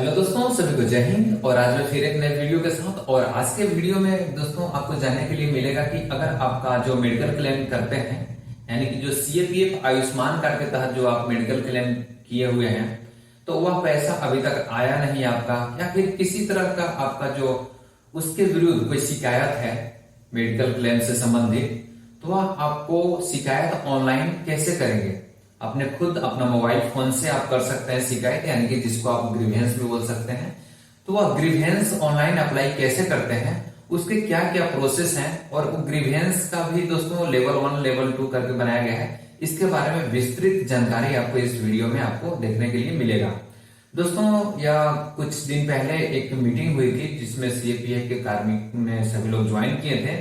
Hello दोस्तों, सभी को जय हिंद। और आज मैं फिर एक नए वीडियो के साथ। और आज के वीडियो में दोस्तों आपको जानने के लिए मिलेगा कि अगर आपका जो मेडिकल क्लेम करते हैं, यानी कि जो सीएपीएफ आयुष्मान कार्ड के तहत जो आप मेडिकल क्लेम किए हुए हैं, तो वह पैसा अभी तक आया नहीं आपका, या फिर किसी तरह का आपका जो उसके विरुद्ध कोई शिकायत है मेडिकल क्लेम से संबंधित, तो वह आपको शिकायत ऑनलाइन कैसे करेंगे? अपने खुद अपना मोबाइल फोन से आप कर सकते हैं शिकायत, यानी कि जिसको आप ग्रीवेंस भी बोल सकते हैं। तो वह ग्रीवेंस ऑनलाइन अप्लाई कैसे करते हैं, उसके क्या क्या प्रोसेस हैं, और वो ग्रीवेंस का भी दोस्तों लेवल 1 लेवल 2 करके बनाया गया है। इसके बारे में विस्तृत जानकारी आपको इस वीडियो में आपको देखने के लिए मिलेगा। दोस्तों, यह कुछ दिन पहले एक मीटिंग हुई थी जिसमें सीएपीएफ के कार्मिक में सभी लोग ज्वाइन किए थे,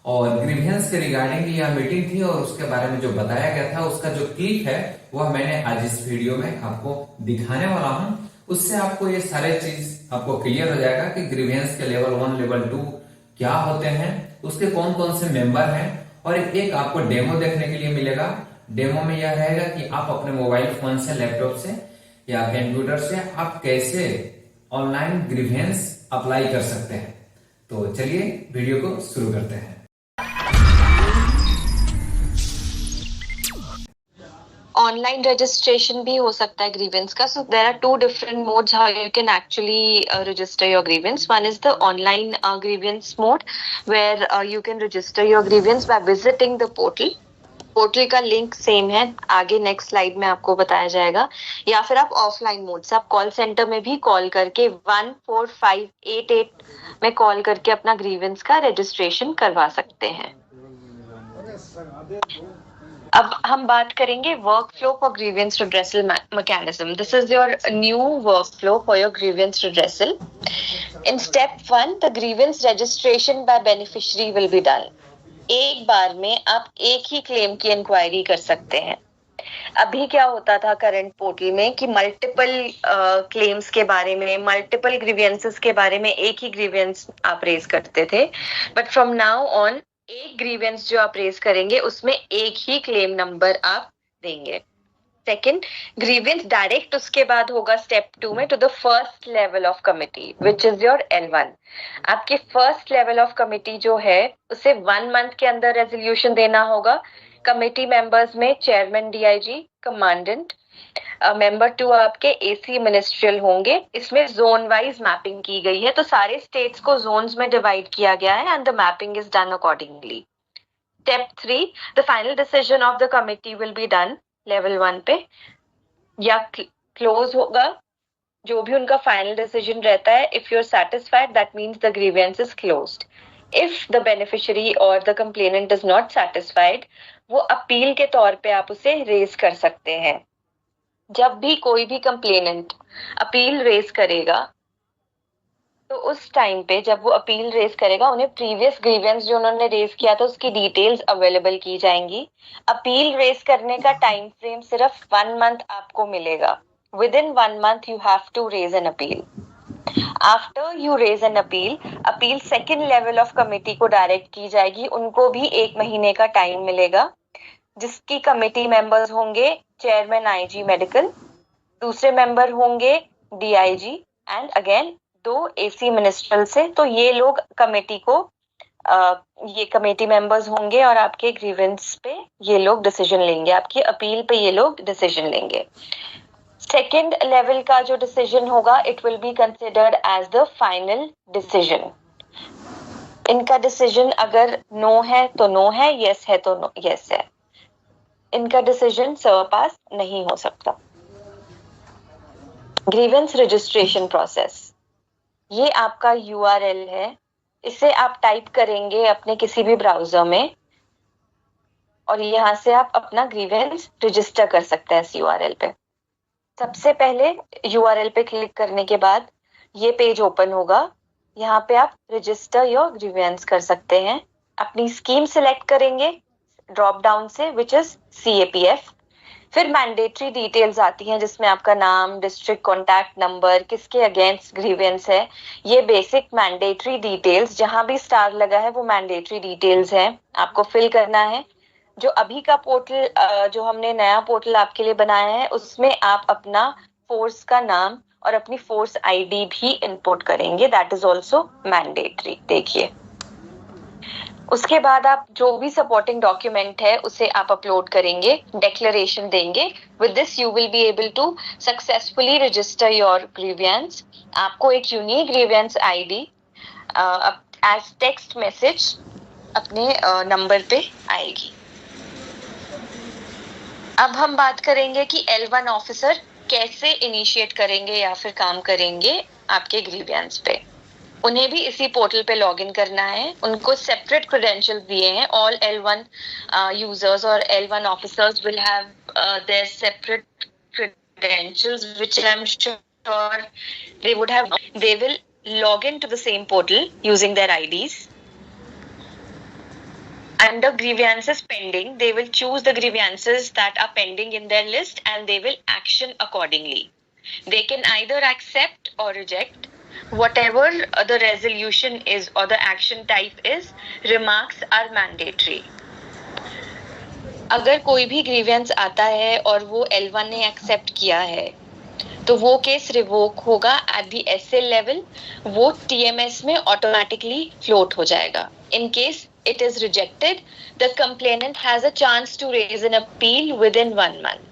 और ग्रीवेंस के रिगार्डिंग यह मीटिंग थी। और उसके बारे में जो बताया गया था, उसका जो क्लिप है वह मैंने आज इस वीडियो में आपको दिखाने वाला हूं। उससे आपको ये सारे चीज आपको क्लियर हो जाएगा कि ग्रीवेंस के लेवल 1 लेवल 2 क्या होते हैं, उसके कौन कौन से मेंबर हैं। और एक आपको डेमो देखने के लिए मिलेगा। डेमो में यह रहेगा कि आप अपने मोबाइल फोन से, लैपटॉप से या कंप्यूटर से आप कैसे ऑनलाइन ग्रीवेंस अप्लाई कर सकते हैं। तो चलिए वीडियो को शुरू करते हैं। ऑनलाइन रजिस्ट्रेशन भी हो सकता है ग्रीवेंस का. So there are two different modes how you can actually register your grievance. One is the online grievance mode where you can register your grievance by visiting the portal. Portal का link same है, आगे next slide में आपको बताया जाएगा. या फिर आप ऑफलाइन मोड से आप कॉल सेंटर में भी कॉल करके 14588 में कॉल करके अपना ग्रीवेंस का रजिस्ट्रेशन करवा सकते हैं. अब हम बात करेंगे work flow for grievance redressal mechanism. This is your new work flow for your grievance redressal. In step 1 the grievance registration bye beneficiary will be done. एक बार में आप एक ही क्लेम की इंक्वायरी कर सकते हैं. अभी क्या होता था करंट पोर्टल में कि मल्टीपल क्लेम्स के बारे में, मल्टीपल ग्रीवेंसेस के बारे में एक ही ग्रीवेंस आप रेज करते थे. बट फ्रॉम नाउ ऑन एक ग्रीवेंस जो आप रेज करेंगे उसमें एक ही क्लेम नंबर आप देंगे. सेकेंड, ग्रीवेंस डायरेक्ट उसके बाद होगा स्टेप 2 में to the first level of committee which is your L1. आपके फर्स्ट लेवल ऑफ कमिटी जो है उसे 1 मंथ के अंदर रेजोल्यूशन देना होगा. कमिटी मेंबर्स में चेयरमैन डीआईजी, कमांडेंट, मेंबर 2 आपके एसी मिनिस्ट्रियल होंगे. इसमें जोन वाइज मैपिंग की गई है, तो सारे स्टेट्स को जोन्स में डिवाइड किया गया है and the mapping is done accordingly. Step 3, the final decision of the committee will be done level 1 पे, या क्लोज होगा जो भी उनका फाइनल डिसीजन रहता है. If you are satisfied that means the grievance is closed. If the beneficiary or the complainant is not satisfied, वो appeal के तौर पे आप उसे रेज कर सकते हैं. जब भी कोई भी कंप्लेनेंट अपील रेज करेगा, तो उस टाइम पे जब वो अपील रेज करेगा उन्हें प्रीवियस ग्रीवेंस जो उन्होंने रेज किया था उसकी डिटेल्स अवेलेबल की जाएंगी. अपील रेज करने का टाइम फ्रेम सिर्फ 1 मंथ आपको मिलेगा. Within 1 month you have to raise an appeal. After you raise an appeal second level of committee को डायरेक्ट की जाएगी. उनको भी 1 महीने का टाइम मिलेगा, जिसकी कमिटी मेंबर्स होंगे चेयरमैन आईजी मेडिकल, दूसरे मेंबर होंगे DIG and again 2 AC minstrel से. तो ये लोग कमेटी को ये कमेटी मेंबर्स होंगे और आपके ग्रीवेंस पे ये लोग डिसीजन लेंगे, आपकी अपील पे ये लोग डिसीजन लेंगे. सेकेंड लेवल का जो डिसीजन होगा it will be considered as the final decision. इनका डिसीजन अगर नो है तो नो है, यस है तो यस है. इनका डिसीजन सरपास नहीं हो सकता. ग्रीवेंस रजिस्ट्रेशन प्रोसेस, ये आपका URL है. इसे आप टाइप करेंगे अपने किसी भी ब्राउजर में और यहाँ से आप अपना ग्रीवेंस रजिस्टर कर सकते हैं इस URL पे. सबसे पहले URL पे क्लिक करने के बाद ये पेज ओपन होगा. यहाँ पे आप रजिस्टर योर ग्रीवेंस कर सकते हैं. अपनी स्कीम सिलेक्ट करेंगे ड्रॉप डाउन से विच इज CAPF. फिर मैंडेटरी डिटेल्स आती हैं जिसमें आपका नाम, डिस्ट्रिक्ट कॉन्टैक्ट नंबर, किसके अगेंस्ट ग्रीवेंस है, ये बेसिक मैंडेटरी डिटेल्स. जहां भी स्टार लगा है वो मैंडेटरी डिटेल्स है, आपको फिल करना है. जो अभी का पोर्टल जो हमने नया पोर्टल आपके लिए बनाया है उसमें आप अपना फोर्स का नाम और अपनी फोर्स आईडी भी इनपुट करेंगे, दैट इज ऑल्सो मैंडेटरी। देखिए, उसके बाद आप जो भी सपोर्टिंग डॉक्यूमेंट है उसे आप अपलोड करेंगे, डिक्लेरेशन देंगे। With this you will be able to successfully register your grievance. आपको एक unique grievance ID as text message अपने नंबर पे आएगी। अब हम बात करेंगे कि L1 ऑफिसर कैसे इनिशिएट करेंगे या फिर काम करेंगे आपके ग्रीवियंस पे। उन्हें भी इसी पोर्टल पे लॉगिन करना है। उनको सेपरेट क्रेडेंशियल दिए हैं। ऑल L1 यूजर्स और L1 officers will have their separate credentials which I'm sure they would have. They will log into the same portal using their IDs. Under grievances pending, they will choose the grievances that are pending in their list and they will action accordingly. They can either accept or reject whatever the resolution is or the action type is. Remarks are mandatory. अगर कोई भी grievance आता है और वो L1 ने accept किया है तो वो केस रिवोक होगा एट द एसएल लेवल, वो टीएमएस में ऑटोमेटिकली फ्लोट हो जाएगा। In case it is rejected, the complainant has a chance to raise an appeal within 1 month.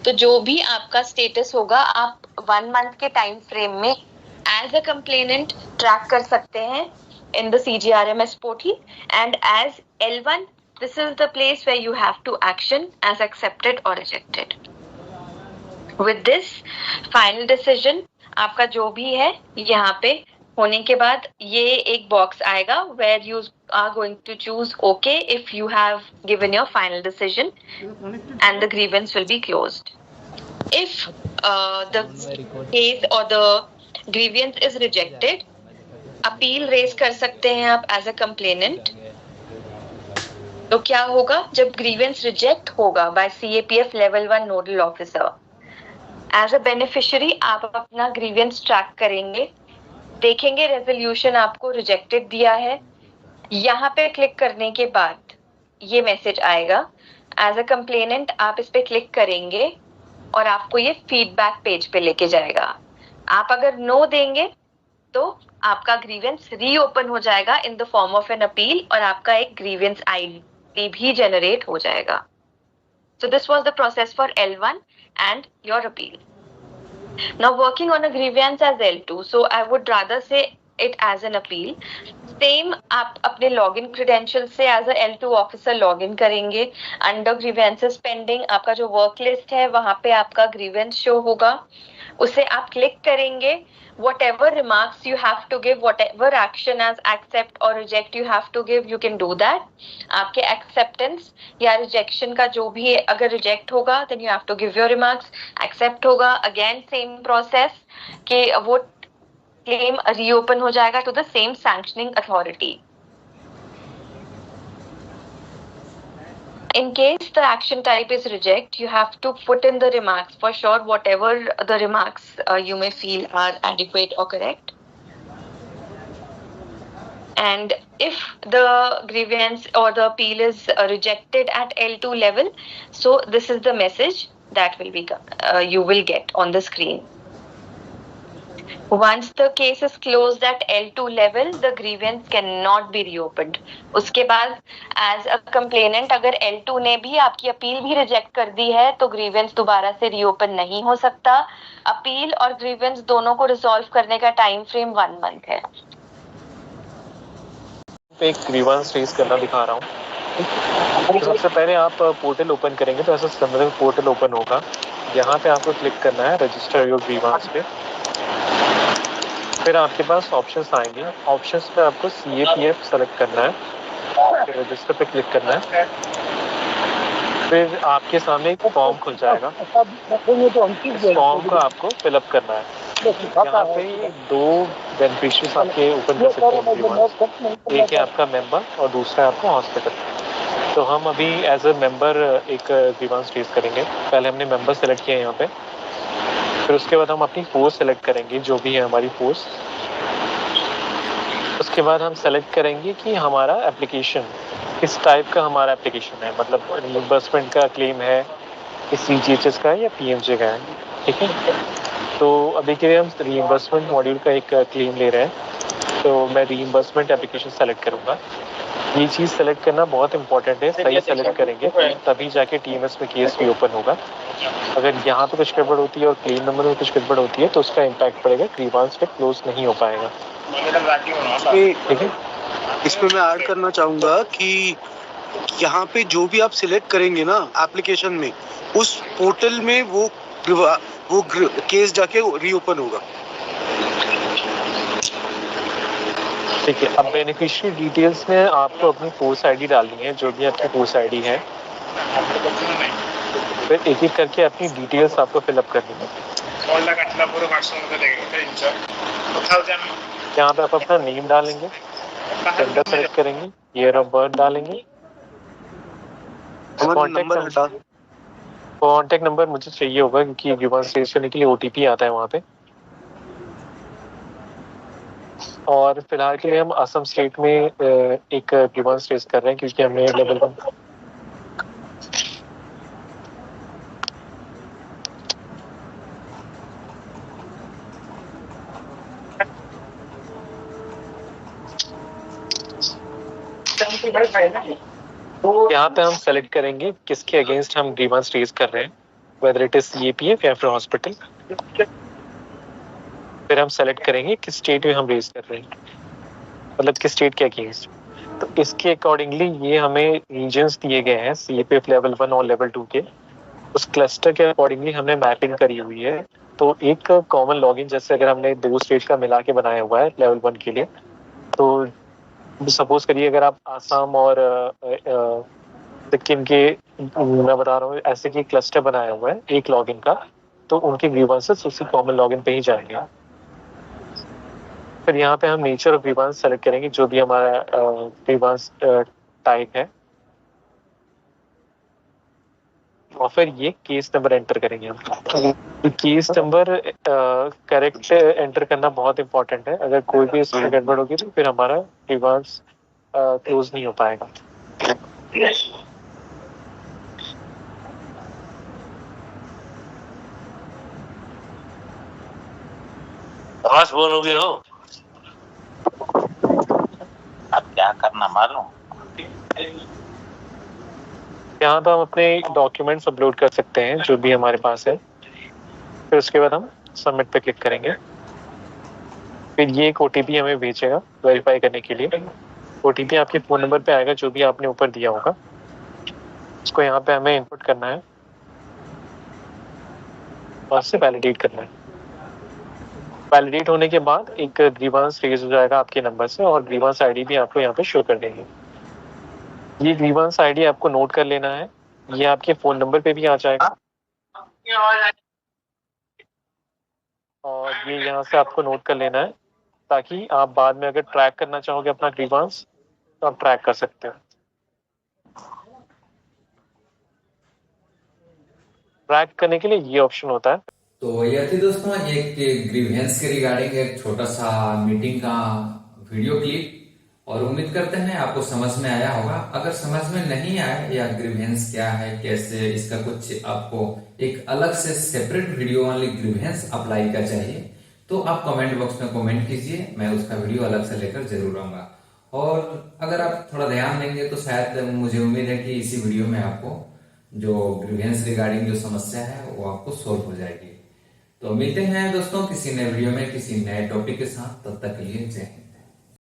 तो जो भी आपका स्टेटस होगा आप 1 month के टाइम फ्रेम में as a complainant ट्रैक कर सकते हैं in the CGRMS portal, and as L1 this is the place where you have to action as accepted or rejected. With this final decision आपका जो भी है यहाँ पे होने के बाद ये एक बॉक्स आएगा where you are going to choose OK if you have given your final decision and the grievance will be closed. If the case or the grievance is rejected, appeal raise कर सकते हैं आप as a complainant. तो क्या होगा जब grievance reject होगा by CAPF level 1 nodal officer, as a beneficiary आप अपना grievance track करेंगे, देखेंगे रेजोल्यूशन आपको रिजेक्टेड दिया है। यहाँ पे क्लिक करने के बाद ये मैसेज आएगा। एज अ कंप्लेनेंट आप इस पे क्लिक करेंगे और आपको ये फीडबैक पेज पे लेके जाएगा। आप अगर नो देंगे तो आपका ग्रीवेंस रीओपन हो जाएगा in the form of an appeal और आपका एक ग्रीवेंस आईडी भी जनरेट हो जाएगा। So this was the process for L1 and your appeal. Now working on a grievance as L2, so I would rather say it as an appeal. Same आप अपने login credentials से as a L2 officer login करेंगे। Under grievances pending आपका जो work list है वहाँ पे आपका grievance show होगा, उसे आप click करेंगे। Whatever remarks you have to give, whatever action as accept or reject you have to give, you can do that. आपके acceptance या rejection का जो भी है, अगर reject होगा then you have to give your remarks. Accept होगा again same process कि वो claim reopen हो जाएगा to the same sanctioning authority. In case the action type is reject, you have to put in the remarks for sure, whatever the remarks you may feel are adequate or correct. And if the grievance or the appeal is rejected at L2 level, so this is the message that will be you will get on the screen. Once the case is closed at L2 level, the grievance cannot be reopened. उसके बाद as a complainant अगर L2 ने भी आपकी appeal भी reject कर दी है तो grievance दोबारा से reopen नहीं हो सकता। अपील और grievance दोनों को रिजॉल्व करने का टाइम फ्रेम 1 मंथ है। एक ग्रीवेंस रेज करना दिखा रहा हूँ। तो सबसे पहले आप पोर्टल ओपन करेंगे तो ऐसा सिमिलर पोर्टल ओपन होगा। यहाँ पे आपको क्लिक करना है रजिस्टर योर ग्रीवेंस पे। फिर आपके पास ऑप्शंस आएंगे। ऑप्शंस पे आपको CAPF सेलेक्ट करना है, फिर रजिस्टर पे क्लिक करना है। फिर आपके सामने एक फॉर्म खुल जाएगा। इस फॉर्म को आपको फिलअप करना है। यहाँ पे 2 बेनिफिशियरीज आपके ओपन कर सकते हैं ग्रीवेंस। एक है आपका मेंबर और दूसरा है आपका हॉस्पिटल। तो हम अभी एज अ मेंबर एक ग्रीवेंस रेज करेंगे। पहले हमने मेंबर सेलेक्ट किया है यहाँ पे, फिर उसके बाद हम अपनी फोर्स सेलेक्ट करेंगे जो भी है हमारी फोर्स। उसके बाद हम सेलेक्ट करेंगे कि हमारा एप्लीकेशन किस टाइप का हमारा एप्लीकेशन है, मतलब रिइंबर्समेंट का क्लेम है, कि CGHS का है या PMJ का है। ठीक है, तो अभी के लिए हम रीइंबर्समेंट मॉड्यूल का एक क्लेम ले रहे हैं, तो मैं रीइंबर्समेंट एप्लीकेशन सेलेक्ट करूंगा। ये चीज़ सेलेक्ट करना बहुत इंपॉर्टेंट है, सही सेलेक्ट करेंगे तभी जाके टीएमएस में केस भी ओपन होगा। अगर यहाँ पे कुछ गड़बड़ होती है और क्लेम नंबर में कुछ गड़बड़ होती है तो उसका इम्पैक्ट पड़ेगा, ग्रीवांस पे क्लोज नहीं हो पाएगा। ठीक है, इसमें मैं ऐड करना चाहूंगा कि यहाँ पे जो भी आप सिलेक्ट करेंगे ना एप्लीकेशन में, उस पोर्टल में वो केस जाके रीओपन होगा। ठीक है, अब बेनिफिशियरी डिटेल्स में आपको अपनी पोस्ट आईडी डालनी है, जो भी आपकी पोस्ट आईडी है। फिर एक एक करके अपनी डिटेल्स आपको फिलअप करनी है। यहाँ पे आप अपना नेम डालेंगे, जेंडर सेलेक्ट करेंगे, ईयर ऑफ बर्थ डालेंगे, कॉन्टेक्ट नंबर मुझे चाहिए होगा क्योंकि ग्रीवांस रेज करने के लिए ओटीपी आता है वहाँ पे। और फिलहाल के लिए हम असम स्टेट में एक ग्रीवांस रेज कर रहे हैं क्योंकि हमने लेवल 1 यहाँ पे हम सेलेक्ट करेंगे किसके अगेंस्ट हम ग्रीवांस रेज कर रहे हैं, वेदर इट इज सीएपीएफ या फिर हॉस्पिटल। फिर हम सेलेक्ट करेंगे किस स्टेट में हम रेज कर रहे हैं, मतलब किस स्टेट के अगेंस्ट। तो इसके अकॉर्डिंगली ये हमें रीजन्स दिए गए हैं सीएपीएफ लेवल 1 और लेवल 2 के, उस क्लस्टर के अकॉर्डिंगली हमने मैपिंग करी हुई है। तो एक कॉमन लॉगिन, जैसे अगर हमने 2 स्टेट का मिला के बनाया हुआ है लेवल 1 के लिए, तो सपोज करिए अगर आप आसाम और सिक्किम के, मैं बता रहा हूँ ऐसे की क्लस्टर बनाया हुआ है एक लॉगिन का, तो उनके ग्रीवांसेस उसी कॉमन लॉगिन पे ही जाएंगे। फिर यहाँ पे हम नेचर ऑफ ग्रीवांस सेलेक्ट करेंगे, जो भी हमारा ग्रीवांस टाइप है, और फिर ये केस नंबर एंटर करेंगे हम। केस नंबर करेक्ट एंटर करना बहुत इंपॉर्टेंट है, अगर कोई भी इसमें गड़बड़ होगी तो फिर हमारा ग्रीवांस क्लोज नहीं हो पाएगा। बस बोलोगे हो, अब क्या करना मालूम। यहाँ तो हम अपने डॉक्यूमेंट्स अपलोड कर सकते हैं जो भी हमारे पास है। फिर उसके बाद हम सबमिट पे क्लिक करेंगे। फिर ये एक ओटीपी हमें भेजेगा वेरीफाई करने के लिए। ओटीपी आपके फ़ोन नंबर पे आएगा जो भी आपने ऊपर दिया होगा, उसको यहाँ पे हमें इनपुट करना है और उससे वैलिडेट करना है। वैलिडेट होने के बाद एक ग्रीवांस रेज हो जाएगा आपके नंबर से, और ग्रीवांस आईडी भी आपको यहाँ पे शो कर देंगे। ये ग्रीवांस आईडी आपको नोट कर लेना है, ये आपके फ़ोन नंबर पे भी आ जाएगा, और ये यहाँ से आपको नोट कर लेना है ताकि आप बाद में अगर ट्रैक करना चाहोगे अपना ग्रीवांस तो आप ट्रैक कर सकते हो। ट्रैक करने के लिए ये ऑप्शन होता है। तो यह थी दोस्तों एक ग्रीवेंस के रिगार्डिंग एक छोटा सा मीटिंग का वीडियो क्लिप, और उम्मीद करते हैं आपको समझ में आया होगा। अगर समझ में नहीं आया या ग्रीवेंस क्या है, कैसे इसका कुछ आपको एक अलग से separate video only grievance apply का चाहिए, तो आप कमेंट बॉक्स में कमेंट कीजिए, मैं उसका वीडियो अलग से लेकर जरूर आऊंगा। और अगर आप थोड़ा ध्यान देंगे तो शायद मुझे उम्मीद है कि इसी वीडियो में आपको जो ग्रीवेंस रिगार्डिंग जो समस्या है वो आपको सोल्व हो जाएगी। तो मिलते हैं दोस्तों किसी नए वीडियो में किसी नए टॉपिक के साथ, तब तक के लिए जय हिंद।